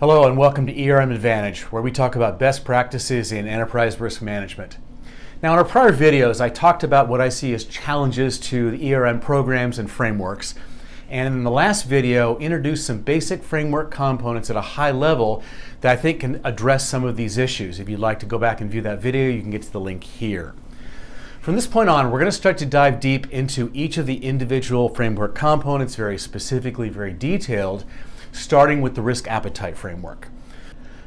Hello and welcome to ERM Advantage, where we talk about best practices in enterprise risk management. Now, in our prior videos, I talked about what I see as challenges to the ERM programs and frameworks. And in the last video, introduced some basic framework components at a high level that I think can address some of these issues. If you'd like to go back and view that video, you can get to the link here. From this point on, we're going to start to dive deep into each of the individual framework components, very specifically, very detailed, starting with the risk appetite framework.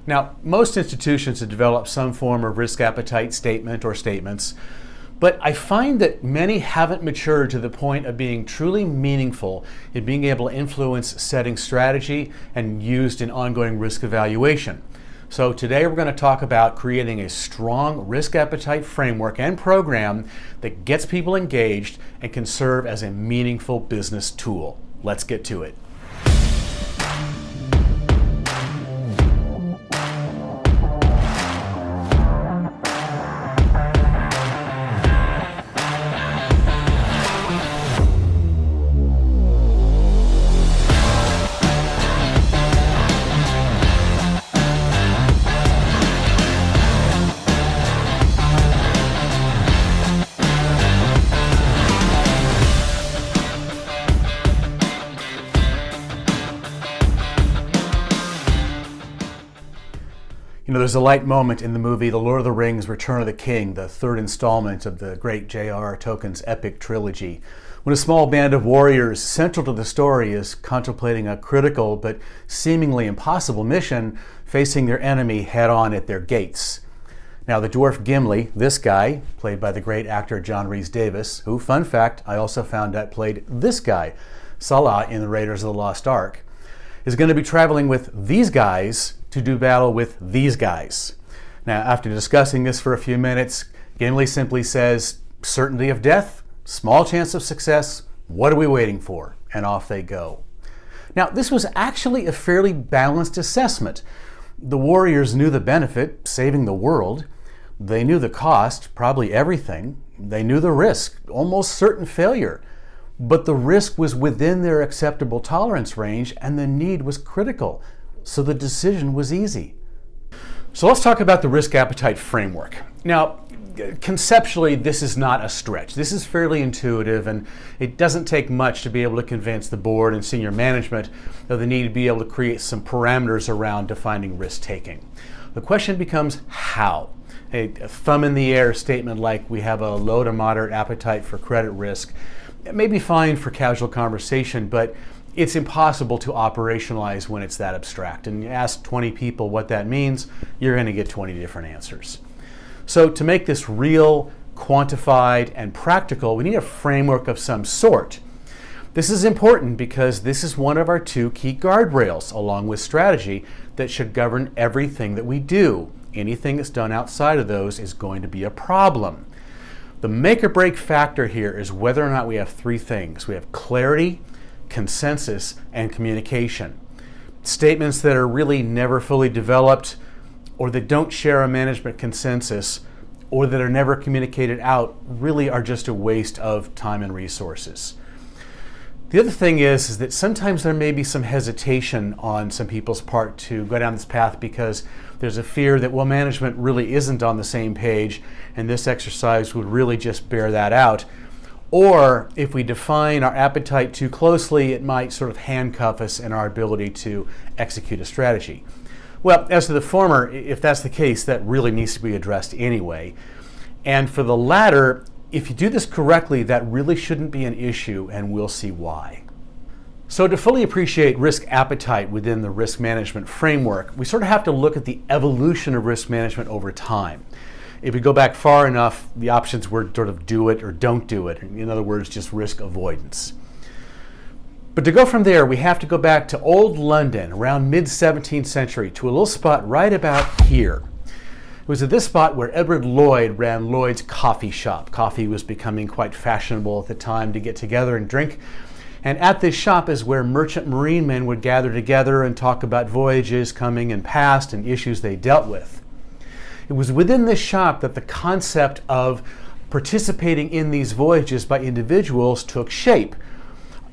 Now, most institutions have developed some form of risk appetite statement or statements, but I find that many haven't matured to the point of being truly meaningful in being able to influence setting strategy and used in ongoing risk evaluation. So today we're going to talk about creating a strong risk appetite framework and program that gets people engaged and can serve as a meaningful business tool. Let's get to it. There's a light moment in the movie The Lord of the Rings: Return of the King, the third installment of the great J.R.R. Tolkien's epic trilogy, when a small band of warriors central to the story is contemplating a critical but seemingly impossible mission, facing their enemy head-on at their gates. Now, the dwarf Gimli, this guy, played by the great actor John Rhys Davies, who, fun fact, I also found out played this guy, Salah in the Raiders of the Lost Ark, is going to be traveling with these guys to do battle with these guys. Now, after discussing this for a few minutes, Gimli simply says, certainty of death, small chance of success, what are we waiting for? And off they go. Now, this was actually a fairly balanced assessment. The warriors knew the benefit, saving the world. They knew the cost, probably everything. They knew the risk, almost certain failure. But the risk was within their acceptable tolerance range and the need was critical. So the decision was easy. So let's talk about the risk appetite framework. Now, conceptually, this is not a stretch. This is fairly intuitive, and it doesn't take much to be able to convince the board and senior management of the need to be able to create some parameters around defining risk-taking. The question becomes how. A thumb in the air statement like we have a low to moderate appetite for credit risk, it may be fine for casual conversation, but it's impossible to operationalize when it's that abstract. And you ask 20 people what that means, you're going to get 20 different answers. So to make this real, quantified, and practical, we need a framework of some sort. This is important because this is one of our two key guardrails, along with strategy, that should govern everything that we do. Anything that's done outside of those is going to be a problem. The make or break factor here is whether or not we have three things. We have clarity, consensus, and communication. Statements that are really never fully developed, or that don't share a management consensus, or that are never communicated out, really are just a waste of time and resources. The other thing is that sometimes there may be some hesitation on some people's part to go down this path because there's a fear that, well, management really isn't on the same page, and this exercise would really just bear that out. Or if we define our appetite too closely, it might sort of handcuff us in our ability to execute a strategy. Well, as to the former, if that's the case, that really needs to be addressed anyway. And for the latter, if you do this correctly, that really shouldn't be an issue, and we'll see why. So to fully appreciate risk appetite within the risk management framework, we sort of have to look at the evolution of risk management over time. If we go back far enough, the options were sort of do it or don't do it. In other words, just risk avoidance. But to go from there, we have to go back to old London around mid-17th century to a little spot right about here. It was at this spot where Edward Lloyd ran Lloyd's coffee shop. Coffee was becoming quite fashionable at the time to get together and drink. And at this shop is where merchant marine men would gather together and talk about voyages coming and past and issues they dealt with. It was within this shop that the concept of participating in these voyages by individuals took shape.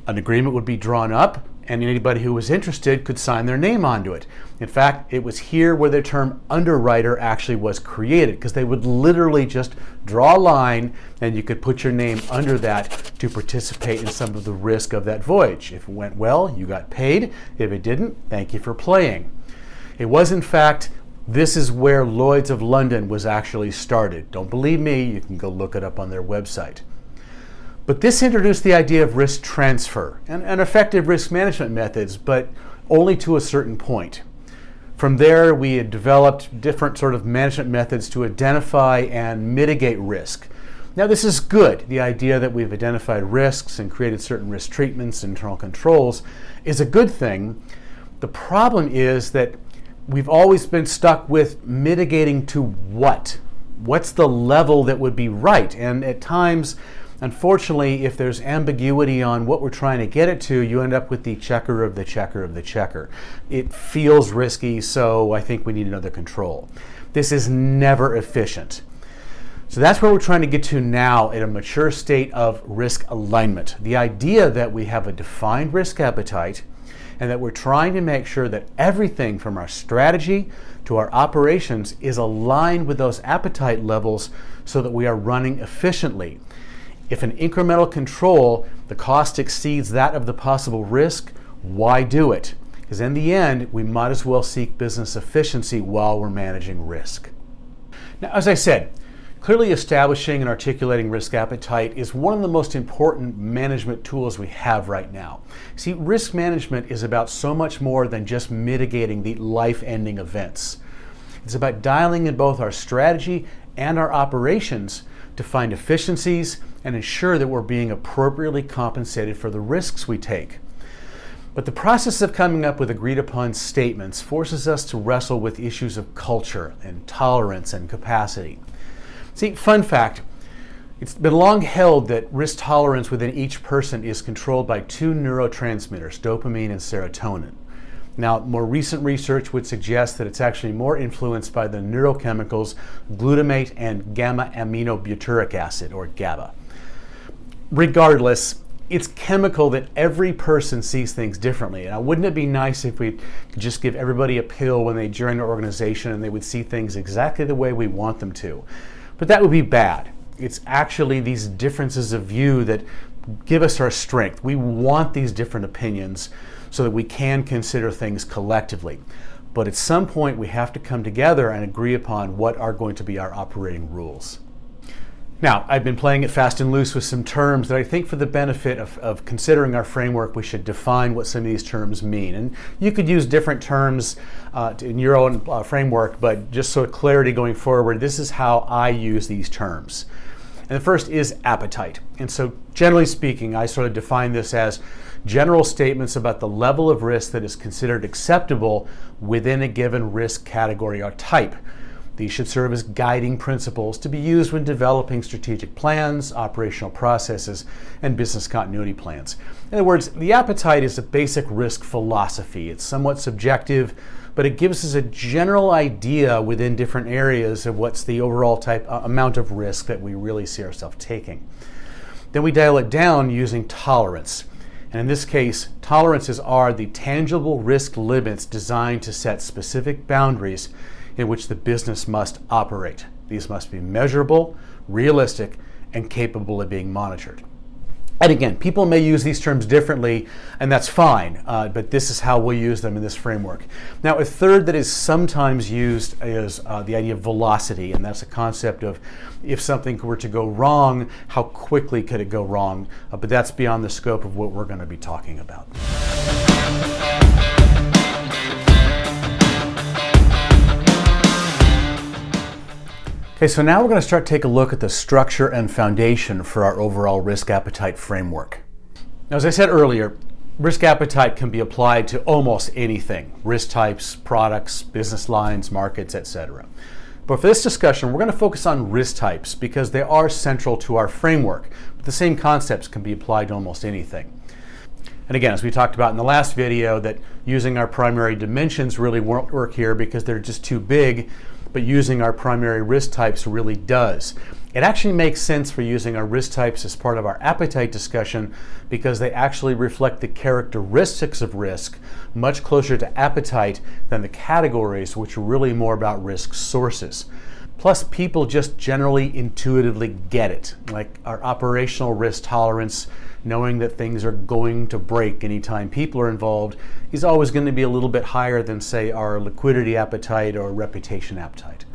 An agreement would be drawn up and anybody who was interested could sign their name onto it. In fact, it was here where the term underwriter actually was created, because they would literally just draw a line and you could put your name under that to participate in some of the risk of that voyage. If it went well, you got paid. If it didn't, thank you for playing. It was, in fact, this is where Lloyd's of London was actually started. Don't believe me, you can go look it up on their website. But this introduced the idea of risk transfer and effective risk management methods, but only to a certain point. From there, we had developed different sort of management methods to identify and mitigate risk. Now, this is good. The idea that we've identified risks and created certain risk treatments, internal controls, is a good thing. The problem is that we've always been stuck with mitigating to what? What's the level that would be right? And at times, unfortunately, if there's ambiguity on what we're trying to get it to, you end up with the checker of the checker of the checker. It feels risky, so I think we need another control. This is never efficient. So that's where we're trying to get to now at a mature state of risk alignment. The idea that we have a defined risk appetite and that we're trying to make sure that everything from our strategy to our operations is aligned with those appetite levels so that we are running efficiently. If an incremental control, the cost exceeds that of the possible risk, why do it? Because in the end, we might as well seek business efficiency while we're managing risk. Now, as I said, clearly establishing and articulating risk appetite is one of the most important management tools we have right now. See, risk management is about so much more than just mitigating the life-ending events. It's about dialing in both our strategy and our operations to find efficiencies and ensure that we're being appropriately compensated for the risks we take. But the process of coming up with agreed upon statements forces us to wrestle with issues of culture and tolerance and capacity. See, fun fact, it's been long held that risk tolerance within each person is controlled by two neurotransmitters, dopamine and serotonin. Now, more recent research would suggest that it's actually more influenced by the neurochemicals glutamate and gamma-aminobutyric acid, or GABA. Regardless, it's chemical that every person sees things differently. Now, wouldn't it be nice if we could just give everybody a pill when they join our organization and they would see things exactly the way we want them to? But that would be bad. It's actually these differences of view that give us our strength. We want these different opinions so that we can consider things collectively. But at some point, we have to come together and agree upon what are going to be our operating rules. Now, I've been playing it fast and loose with some terms that I think for the benefit of considering our framework, we should define what some of these terms mean. And you could use different terms in your own framework, but just so clarity going forward, this is how I use these terms. And the first is appetite. And so generally speaking, I sort of define this as general statements about the level of risk that is considered acceptable within a given risk category or type. These should serve as guiding principles to be used when developing strategic plans, operational processes, and business continuity plans. In other words, the appetite is a basic risk philosophy. It's somewhat subjective, but it gives us a general idea within different areas of what's the overall amount of risk that we really see ourselves taking. Then we dial it down using tolerance. And in this case, tolerances are the tangible risk limits designed to set specific boundaries in which the business must operate. These must be measurable, realistic, and capable of being monitored. And again, people may use these terms differently, and that's fine, but this is how we use them in this framework. Now, a third that is sometimes used is the idea of velocity, and that's a concept of if something were to go wrong, how quickly could it go wrong? But that's beyond the scope of what we're going to be talking about. Okay, so now we're going to start to take a look at the structure and foundation for our overall risk appetite framework. Now, as I said earlier, risk appetite can be applied to almost anything: risk types, products, business lines, markets, etc. But for this discussion, we're going to focus on risk types because they are central to our framework. But the same concepts can be applied to almost anything. And again, as we talked about in the last video, that using our primary dimensions really won't work here because they're just too big. but using our primary risk types really does. It actually makes sense for using our risk types as part of our appetite discussion because they actually reflect the characteristics of risk much closer to appetite than the categories, which are really more about risk sources. Plus, people just generally intuitively get it, like our operational risk tolerance, knowing that things are going to break anytime people are involved, is always going to be a little bit higher than, say, our liquidity appetite or reputation appetite.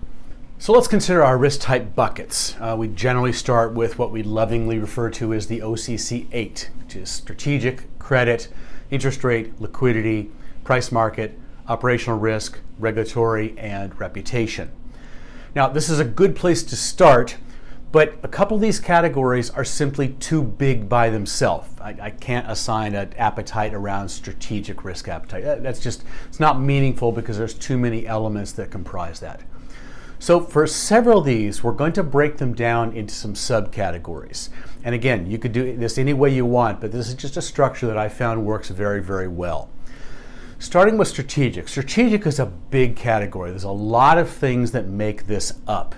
So let's consider our risk type buckets. We generally start with what we lovingly refer to as the OCC8, which is strategic, credit, interest rate, liquidity, price market, operational risk, regulatory, and reputation. Now, this is a good place to start, but a couple of these categories are simply too big by themselves. I can't assign an appetite around strategic risk appetite. It's not meaningful because there's too many elements that comprise that. So for several of these, we're going to break them down into some subcategories. And again, you could do this any way you want, but this is just a structure that I found works very, very well. Starting with strategic. Strategic is a big category. There's a lot of things that make this up.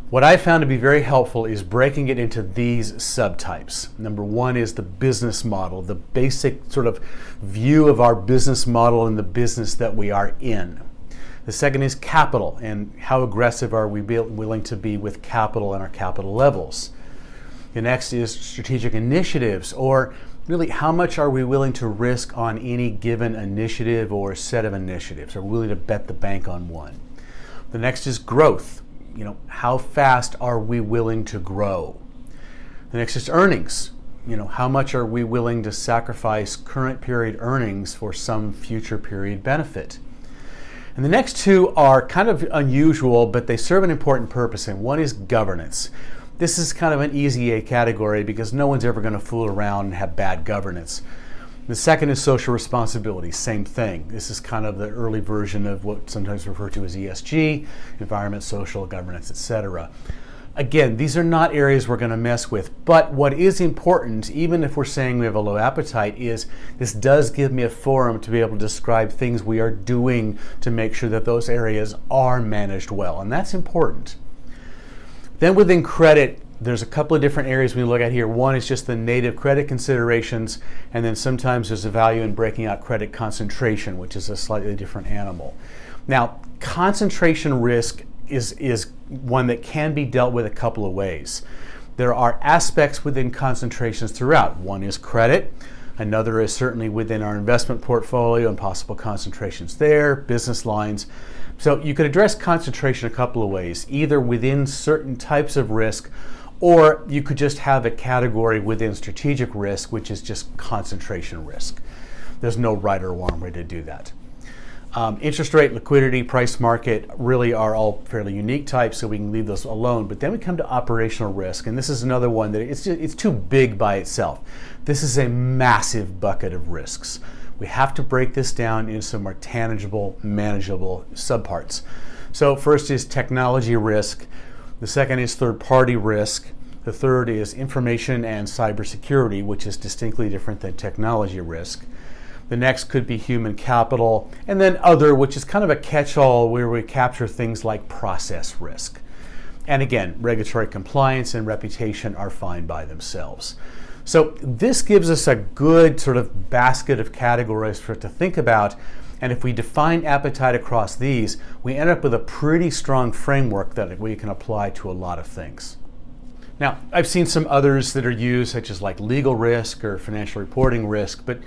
What I found to be very helpful is breaking it into these subtypes. Number one is the business model, the basic sort of view of our business model and the business that we are in. The second is capital, and how aggressive are we willing to be with capital and our capital levels. The next is strategic initiatives, or really how much are we willing to risk on any given initiative or set of initiatives? Are we willing to bet the bank on one? The next is growth. How fast are we willing to grow? The next is earnings. How much are we willing to sacrifice current period earnings for some future period benefit? And the next two are kind of unusual, but they serve an important purpose, and one is governance. This is kind of an easy A category because no one's ever going to fool around and have bad governance. The second is social responsibility, same thing. This is kind of the early version of what sometimes referred to as ESG, environment, social, governance, etc. Again, these are not areas we're going to mess with, but what is important, even if we're saying we have a low appetite, is this does give me a forum to be able to describe things we are doing to make sure that those areas are managed well, and that's important. Then within credit, there's a couple of different areas we look at here. One is just the native credit considerations, and then sometimes there's a value in breaking out credit concentration, which is a slightly different animal. Now, concentration risk is one that can be dealt with a couple of ways. There are aspects within concentrations throughout. One is credit. Another is certainly within our investment portfolio and possible concentrations there, business lines. So you could address concentration a couple of ways, either within certain types of risk, or you could just have a category within strategic risk, which is just concentration risk. There's no right or wrong way to do that. Interest rate, liquidity, price market really are all fairly unique types, so we can leave those alone. But then we come to operational risk, and this is another one that it's too big by itself. This is a massive bucket of risks. We have to break this down into some more tangible, manageable subparts. So first is technology risk. The second is third-party risk. The third is information and cybersecurity, which is distinctly different than technology risk. The next could be human capital, and then other, which is kind of a catch-all where we capture things like process risk. And again, regulatory compliance and reputation are fine by themselves. So this gives us a good sort of basket of categories for it to think about. And if we define appetite across these, we end up with a pretty strong framework that we can apply to a lot of things. Now, I've seen some others that are used, such as like legal risk or financial reporting risk, but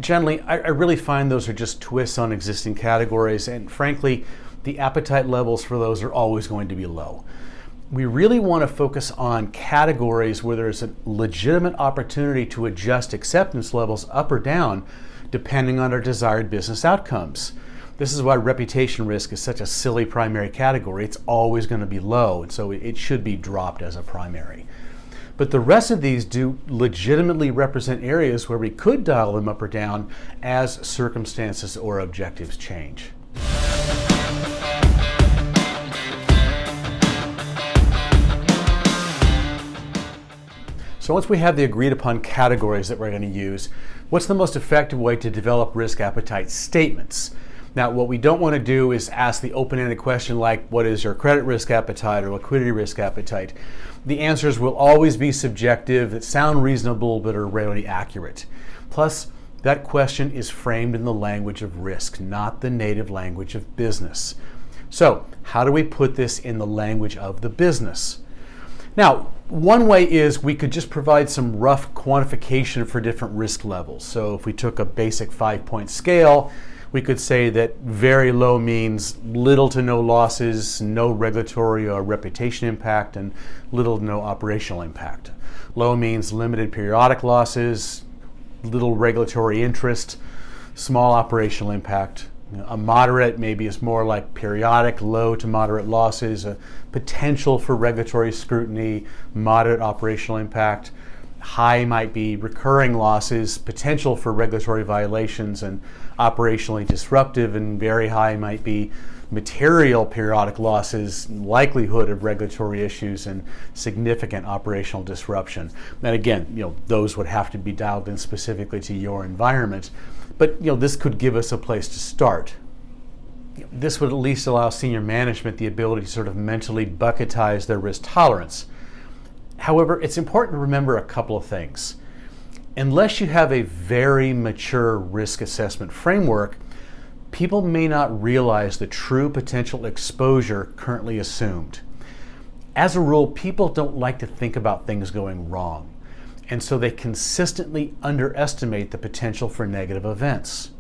generally, I really find those are just twists on existing categories, and frankly, the appetite levels for those are always going to be low. We really want to focus on categories where there's a legitimate opportunity to adjust acceptance levels up or down depending on our desired business outcomes. This is why reputation risk is such a silly primary category. It's always going to be low, and so it should be dropped as a primary. But the rest of these do legitimately represent areas where we could dial them up or down as circumstances or objectives change. So once we have the agreed upon categories that we're going to use, what's the most effective way to develop risk appetite statements? Now, what we don't want to do is ask the open-ended question like, what is your credit risk appetite or liquidity risk appetite? The answers will always be subjective, that sound reasonable but are rarely accurate. Plus, that question is framed in the language of risk, not the native language of business. So, how do we put this in the language of the business? Now, one way is we could just provide some rough quantification for different risk levels. So if we took a basic 5-point scale, we could say that very low means little to no losses, no regulatory or reputation impact, and little to no operational impact. Low means limited periodic losses, little regulatory interest, small operational impact. A moderate maybe is more like periodic, low to moderate losses, a potential for regulatory scrutiny, moderate operational impact. High might be recurring losses, potential for regulatory violations and operationally disruptive, and very high might be material periodic losses, likelihood of regulatory issues, and significant operational disruption. And again, those would have to be dialed in specifically to your environment. But this could give us a place to start. This would at least allow senior management the ability to sort of mentally bucketize their risk tolerance. However, it's important to remember a couple of things. Unless you have a very mature risk assessment framework, people may not realize the true potential exposure currently assumed. As a rule, people don't like to think about things going wrong, and so they consistently underestimate the potential for negative events.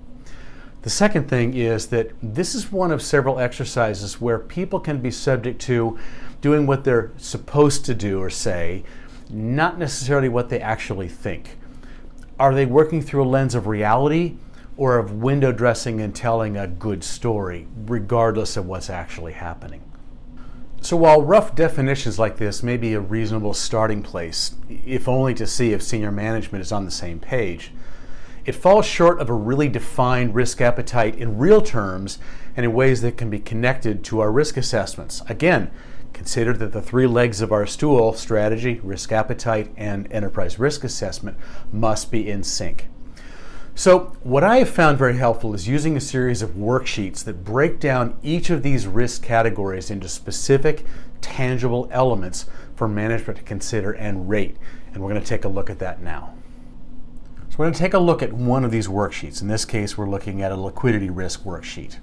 The second thing is that this is one of several exercises where people can be subject to doing what they're supposed to do or say, not necessarily what they actually think. Are they working through a lens of reality or of window dressing and telling a good story, regardless of what's actually happening? So while rough definitions like this may be a reasonable starting place, if only to see if senior management is on the same page, it falls short of a really defined risk appetite in real terms and in ways that can be connected to our risk assessments. Again, consider that the 3 legs of our stool, strategy, risk appetite, and enterprise risk assessment, must be in sync. So what I have found very helpful is using a series of worksheets that break down each of these risk categories into specific, tangible elements for management to consider and rate. And we're going to take a look at that now. So we're going to take a look at one of these worksheets. In this case, we're looking at a liquidity risk worksheet.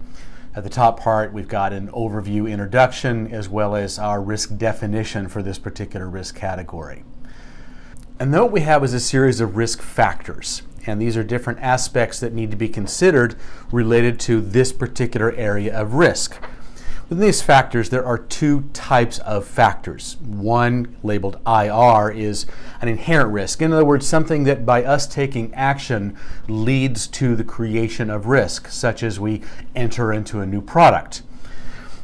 At the top part, we've got an overview introduction as well as our risk definition for this particular risk category. And then what we have is a series of risk factors. And these are different aspects that need to be considered related to this particular area of risk. Within these factors, there are 2 types of factors. One, labeled IR, is an inherent risk. In other words, something that by us taking action leads to the creation of risk, such as we enter into a new product.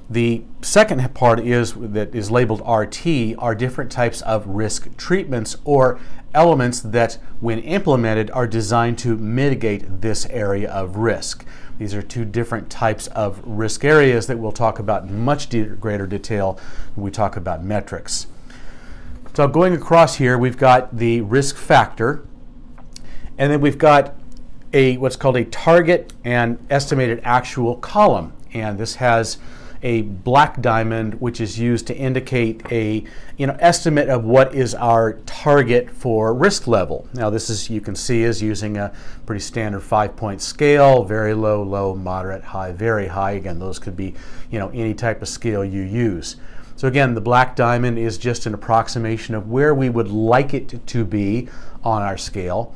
The second part that is labeled RT are different types of risk treatments or elements that, when implemented, are designed to mitigate this area of risk. These are 2 different types of risk areas that we'll talk about in much greater detail when we talk about metrics. So going across here, we've got the risk factor, and then we've got what's called a target and estimated actual column. And this has a black diamond, which is used to indicate a estimate of what is our target for risk level. Now this is, you can see, is using a pretty standard 5-point scale: very low, low, moderate, high, very high. Again, those could be any type of scale you use. So again, the black diamond is just an approximation of where we would like it to be on our scale.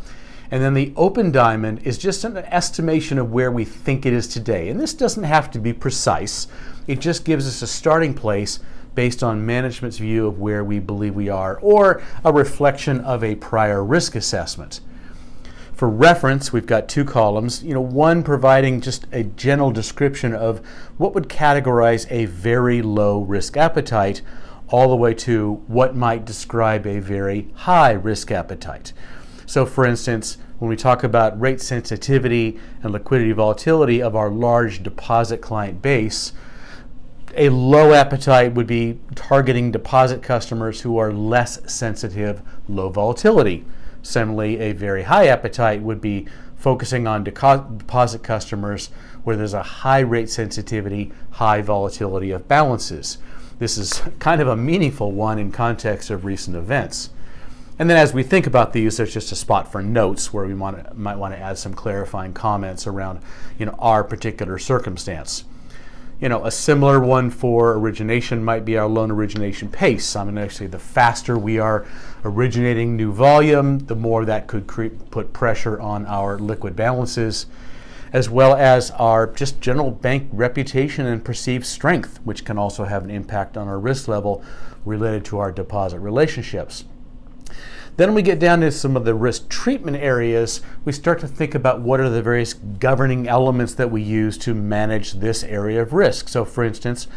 And then the open diamond is just an estimation of where we think it is today. And this doesn't have to be precise. It just gives us a starting place based on management's view of where we believe we are, or a reflection of a prior risk assessment. For reference, we've got 2 columns, one providing just a general description of what would categorize a very low risk appetite, all the way to what might describe a very high risk appetite. So for instance, when we talk about rate sensitivity and liquidity volatility of our large deposit client base, a low appetite would be targeting deposit customers who are less sensitive, low volatility. Similarly, a very high appetite would be focusing on deposit customers where there's a high rate sensitivity, high volatility of balances. This is kind of a meaningful one in context of recent events. And then as we think about these, there's just a spot for notes where we might want to add some clarifying comments around our particular circumstance. A similar one for origination might be our loan origination pace. Actually, the faster we are originating new volume, the more that could put pressure on our liquid balances, as well as our just general bank reputation and perceived strength, which can also have an impact on our risk level related to our deposit relationships. Then we get down to some of the risk treatment areas, we start to think about what are the various governing elements that we use to manage this area of risk. So for instance,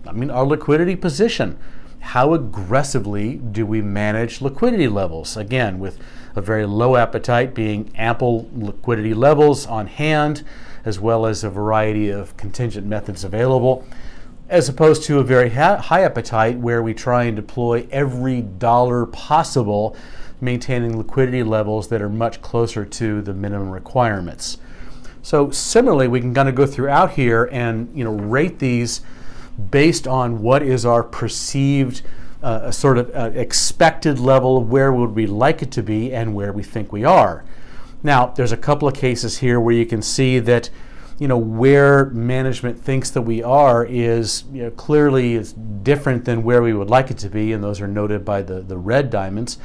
our liquidity position. How aggressively do we manage liquidity levels? Again, with a very low appetite being ample liquidity levels on hand, as well as a variety of contingent methods available, as opposed to a very high appetite where we try and deploy every dollar possible, maintaining liquidity levels that are much closer to the minimum requirements. So similarly, we can kind of go throughout here and rate these based on what is our perceived expected level of where would we like it to be and where we think we are. Now, there's a couple of cases here where you can see that where management thinks that we are is clearly is different than where we would like it to be, and those are noted by the red diamonds.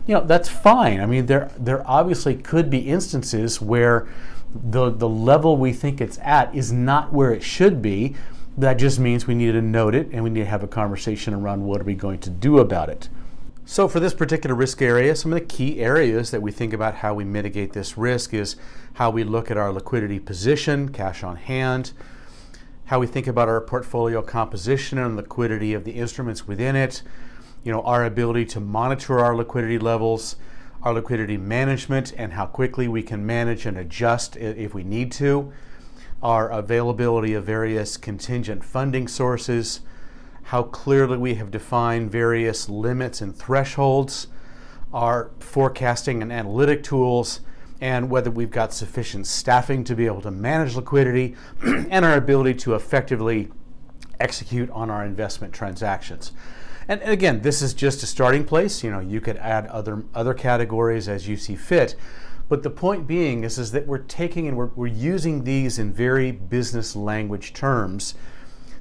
That's fine. There obviously could be instances where the level we think it's at is not where it should be. That just means we need to note it and we need to have a conversation around what are we going to do about it. So for this particular risk area, some of the key areas that we think about how we mitigate this risk is how we look at our liquidity position, cash on hand, how we think about our portfolio composition and liquidity of the instruments within it, our ability to monitor our liquidity levels, our liquidity management and how quickly we can manage and adjust if we need to, our availability of various contingent funding sources, how clearly we have defined various limits and thresholds, our forecasting and analytic tools, and whether we've got sufficient staffing to be able to manage liquidity, and our ability to effectively execute on our investment transactions. And again, this is just a starting place. You could add other categories as you see fit. But the point being is that we're taking and we're using these in very business language terms,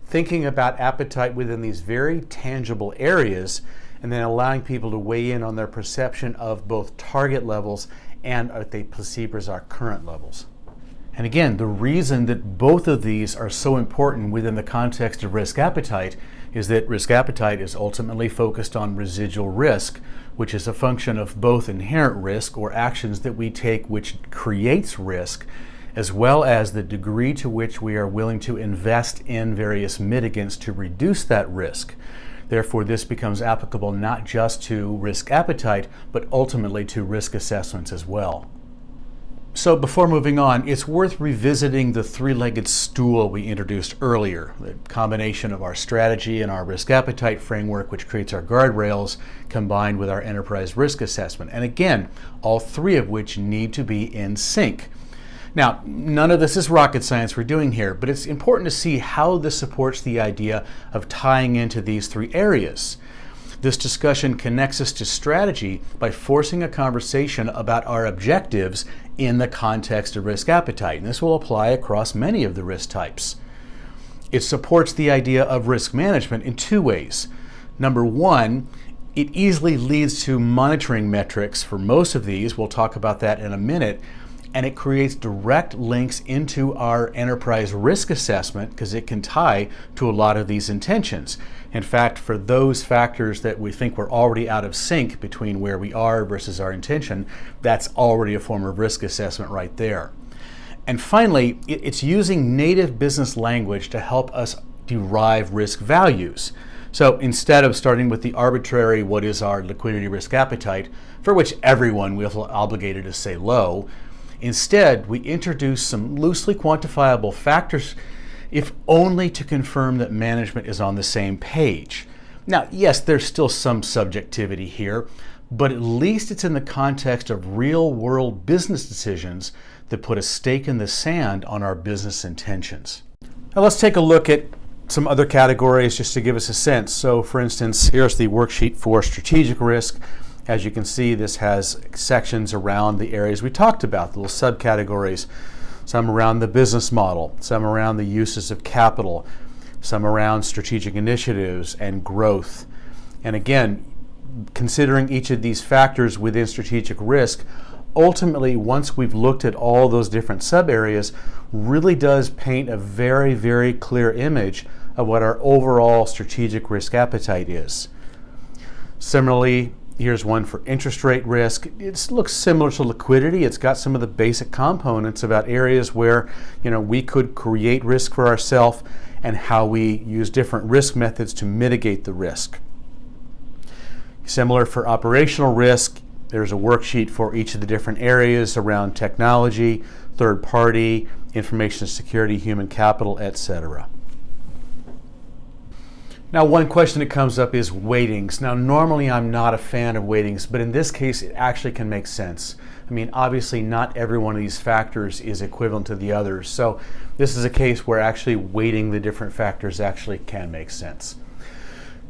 thinking about appetite within these very tangible areas, and then allowing people to weigh in on their perception of both target levels and what they perceive as our current levels. And again, the reason that both of these are so important within the context of risk appetite is that risk appetite is ultimately focused on residual risk, which is a function of both inherent risk or actions that we take which creates risk, as well as the degree to which we are willing to invest in various mitigants to reduce that risk. Therefore, this becomes applicable not just to risk appetite, but ultimately to risk assessments as well. So before moving on, it's worth revisiting the three-legged stool we introduced earlier, the combination of our strategy and our risk appetite framework, which creates our guardrails, combined with our enterprise risk assessment. And again, all three of which need to be in sync. Now, none of this is rocket science we're doing here, but it's important to see how this supports the idea of tying into these three areas. This discussion connects us to strategy by forcing a conversation about our objectives in the context of risk appetite, and this will apply across many of the risk types. It supports the idea of risk management in two ways. Number one, it easily leads to monitoring metrics for most of these. We'll talk about that in a minute. And it creates direct links into our enterprise risk assessment because it can tie to a lot of these intentions. In fact, for those factors that we think we're already out of sync between where we are versus our intention, that's already a form of risk assessment right there. And finally, it's using native business language to help us derive risk values. So instead of starting with the arbitrary, what is our liquidity risk appetite, for which everyone will feel obligated to say low, instead, we introduce some loosely quantifiable factors, if only to confirm that management is on the same page. Now, yes, there's still some subjectivity here, but at least it's in the context of real-world business decisions that put a stake in the sand on our business intentions. Now let's take a look at some other categories just to give us a sense. So for instance, here's the worksheet for strategic risk. As you can see, this has sections around the areas we talked about, the little subcategories, some around the business model, some around the uses of capital, some around strategic initiatives and growth. And again, considering each of these factors within strategic risk, ultimately, once we've looked at all those different sub-areas, really does paint a very, very clear image of what our overall strategic risk appetite is. Similarly, here's one for interest rate risk. It looks similar to liquidity. It's got some of the basic components about areas where we could create risk for ourselves and how we use different risk methods to mitigate the risk. Similar for operational risk, there's a worksheet for each of the different areas around technology, third party, information security, human capital, etc. Now, one question that comes up is weightings. Now, normally I'm not a fan of weightings, but in this case, it actually can make sense. I mean, obviously not every one of these factors is equivalent to the others. So this is a case where actually weighting the different factors actually can make sense.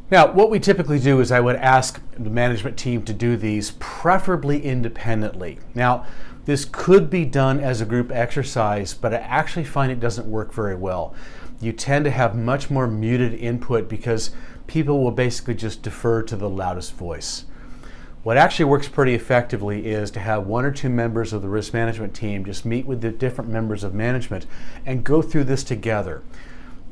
Now, what we typically do is I would ask the management team to do these preferably independently. Now, this could be done as a group exercise, but I actually find it doesn't work very well. You tend to have much more muted input because people will basically just defer to the loudest voice. What actually works pretty effectively is to have one or two members of the risk management team just meet with the different members of management and go through this together.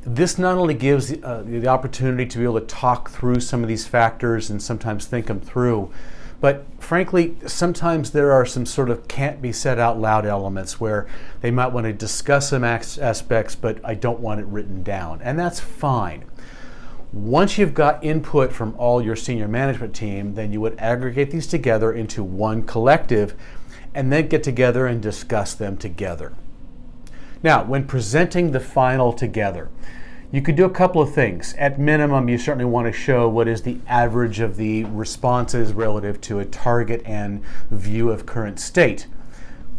This not only gives the opportunity to be able to talk through some of these factors and sometimes think them through, but frankly, sometimes there are some sort of can't be said out loud elements where they might want to discuss some aspects, but I don't want it written down, and that's fine. Once you've got input from all your senior management team, then you would aggregate these together into one collective and then get together and discuss them together. Now, when presenting the final together, you could do a couple of things. At minimum, you certainly want to show what is the average of the responses relative to a target and view of current state.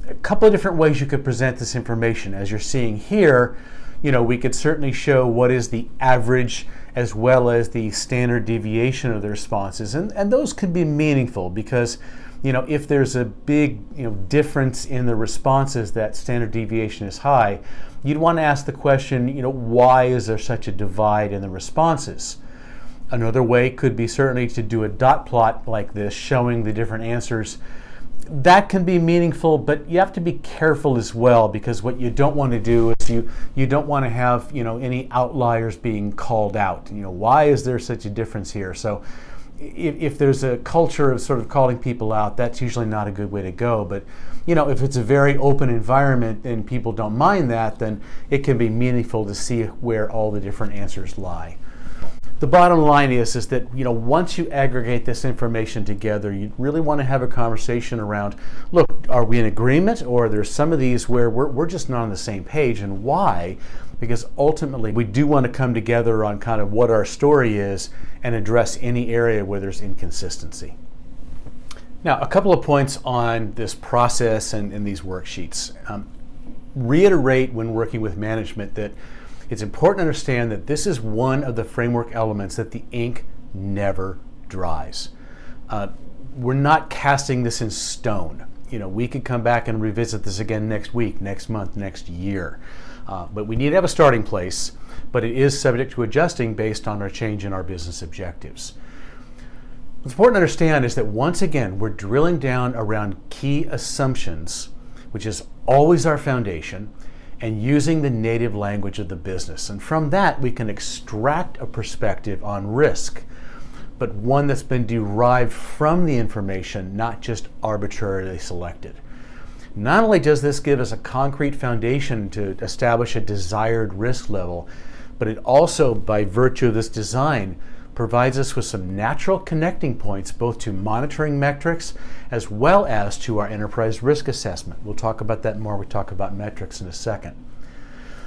A couple of different ways you could present this information. As you're seeing here, we could certainly show what is the average as well as the standard deviation of the responses. And those could be meaningful because if there's a big difference in the responses, that standard deviation is high, you'd want to ask the question, why is there such a divide in the responses? Another way could be certainly to do a dot plot like this, showing the different answers. That can be meaningful, but you have to be careful as well, because what you don't want to do is you don't want to have any outliers being called out. Why is there such a difference here? So if there's a culture of sort of calling people out, that's usually not a good way to go. But if it's a very open environment and people don't mind that, then it can be meaningful to see where all the different answers lie. The bottom line is that once you aggregate this information together, you really want to have a conversation around, look, are we in agreement, or are there some of these where we're just not on the same page, and why? Because ultimately we do want to come together on kind of what our story is and address any area where there's inconsistency. Now, a couple of points on this process and these worksheets. Reiterate when working with management that it's important to understand that this is one of the framework elements that the ink never dries. We're not casting this in stone. We could come back and revisit this again next week, next month, next year. But we need to have a starting place, but it is subject to adjusting based on our change in our business objectives. What's important to understand is that once again, we're drilling down around key assumptions, which is always our foundation, and using the native language of the business. And from that, we can extract a perspective on risk, but one that's been derived from the information, not just arbitrarily selected. Not only does this give us a concrete foundation to establish a desired risk level, but it also, by virtue of this design, provides us with some natural connecting points both to monitoring metrics as well as to our enterprise risk assessment. We'll talk about that more when we talk about metrics in a second.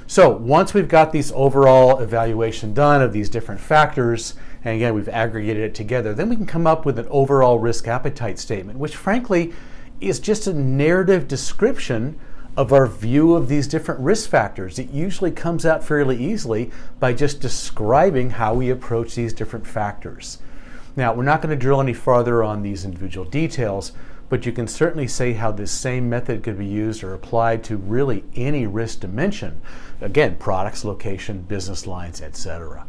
So once we've got these overall evaluation done of these different factors, and again, we've aggregated it together, then we can come up with an overall risk appetite statement, which frankly is just a narrative description of our view of these different risk factors. It usually comes out fairly easily by just describing how we approach these different factors. Now, we're not going to drill any farther on these individual details, but you can certainly say how this same method could be used or applied to really any risk dimension. Again, products, location, business lines, etc.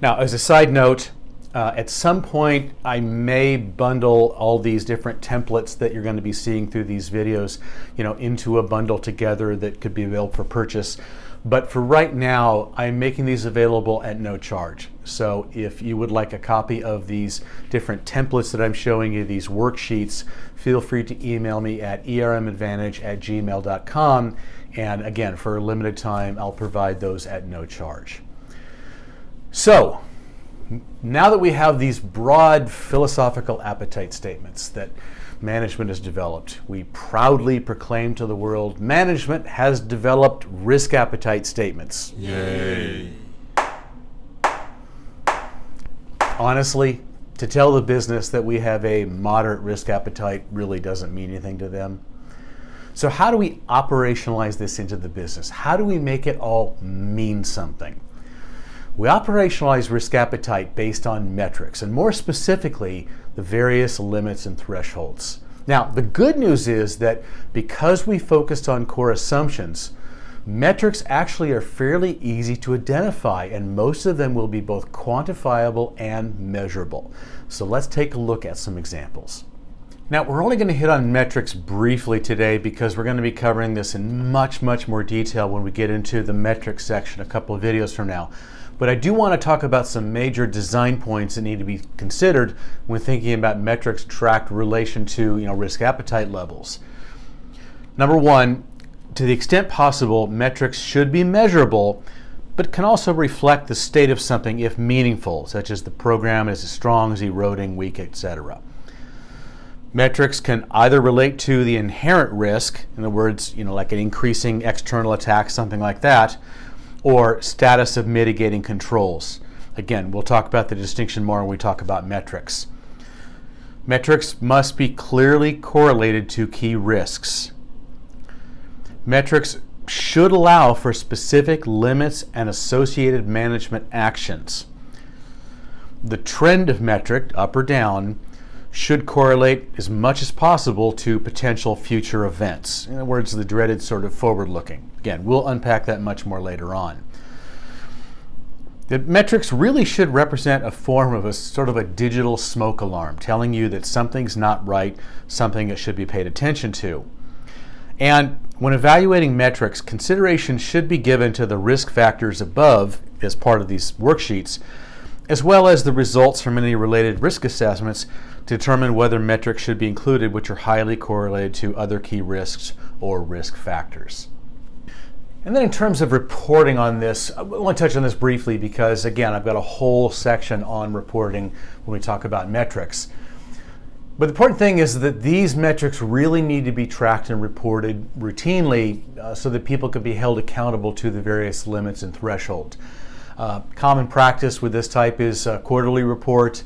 Now, as a side note, at some point I may bundle all these different templates that you're going to be seeing through these videos, into a bundle together that could be available for purchase. But for right now, I'm making these available at no charge. So if you would like a copy of these different templates that I'm showing you, these worksheets, feel free to email me at ermadvantage@gmail.com. And again, for a limited time, I'll provide those at no charge. So now that we have these broad philosophical appetite statements that management has developed, we proudly proclaim to the world, management has developed risk appetite statements. Yay! Honestly, to tell the business that we have a moderate risk appetite really doesn't mean anything to them. So how do we operationalize this into the business? How do we make it all mean something? We operationalize risk appetite based on metrics, and more specifically, the various limits and thresholds. Now, the good news is that because we focused on core assumptions, metrics actually are fairly easy to identify, and most of them will be both quantifiable and measurable. So let's take a look at some examples. Now, we're only going to hit on metrics briefly today because we're going to be covering this in much more detail when we get into the metrics section a couple of videos from now. But I do want to talk about some major design points that need to be considered when thinking about metrics tracked in relation to risk appetite levels. Number one, to the extent possible, metrics should be measurable, but can also reflect the state of something if meaningful, such as the program is strong, is eroding, weak, etc. Metrics can either relate to the inherent risk, in other words, like an increasing external attack, something like that, or status of mitigating controls. Again, we'll talk about the distinction more when we talk about metrics. Metrics must be clearly correlated to key risks. Metrics should allow for specific limits and associated management actions. The trend of metric, up or down, should correlate as much as possible to potential future events. In other words, the dreaded sort of forward-looking. Again, we'll unpack that much more later on. The metrics really should represent a form of a sort of a digital smoke alarm, telling you that something's not right, something that should be paid attention to. And when evaluating metrics, consideration should be given to the risk factors above as part of these worksheets, as well as the results from any related risk assessments to determine whether metrics should be included which are highly correlated to other key risks or risk factors. And then in terms of reporting on this, I want to touch on this briefly because, again, I've got a whole section on reporting when we talk about metrics. But the important thing is that these metrics really need to be tracked and reported routinely so that people can be held accountable to the various limits and thresholds. Common practice with this type is a quarterly report.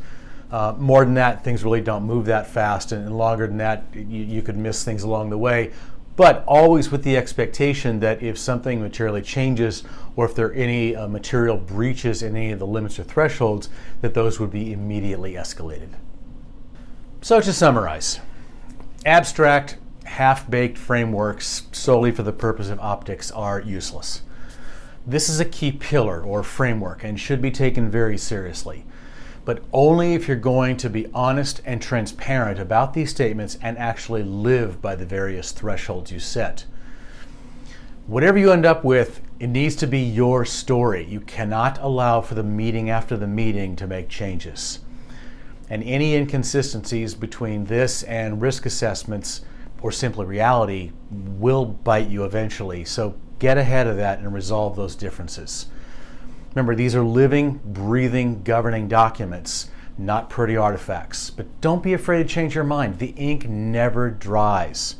More than that, things really don't move that fast, and longer than that, you could miss things along the way. But always with the expectation that if something materially changes or if there are any material breaches in any of the limits or thresholds, that those would be immediately escalated. So to summarize, abstract, half-baked frameworks solely for the purpose of optics are useless. This is a key pillar or framework and should be taken very seriously, but only if you're going to be honest and transparent about these statements and actually live by the various thresholds you set. Whatever you end up with, it needs to be your story. You cannot allow for the meeting after the meeting to make changes. And any inconsistencies between this and risk assessments or simply reality will bite you eventually. So get ahead of that and resolve those differences. Remember, these are living, breathing, governing documents, not pretty artifacts. But don't be afraid to change your mind. The ink never dries.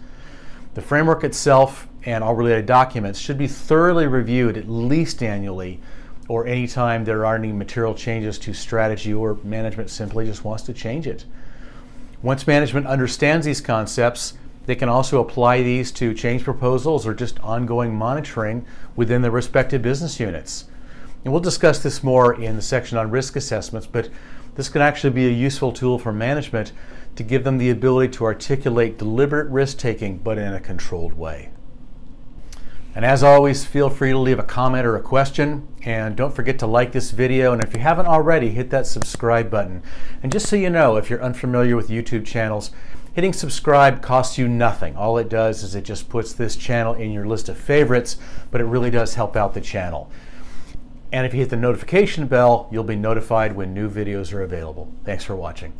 The framework itself and all related documents should be thoroughly reviewed at least annually, or anytime there are any material changes to strategy or management simply just wants to change it. Once management understands these concepts, they can also apply these to change proposals or just ongoing monitoring within the respective business units. And we'll discuss this more in the section on risk assessments, but this can actually be a useful tool for management to give them the ability to articulate deliberate risk-taking, but in a controlled way. And as always, feel free to leave a comment or a question, and don't forget to like this video, and if you haven't already, hit that subscribe button. And just so you know, if you're unfamiliar with YouTube channels, hitting subscribe costs you nothing. All it does is it just puts this channel in your list of favorites, but it really does help out the channel. And if you hit the notification bell, you'll be notified when new videos are available. Thanks for watching.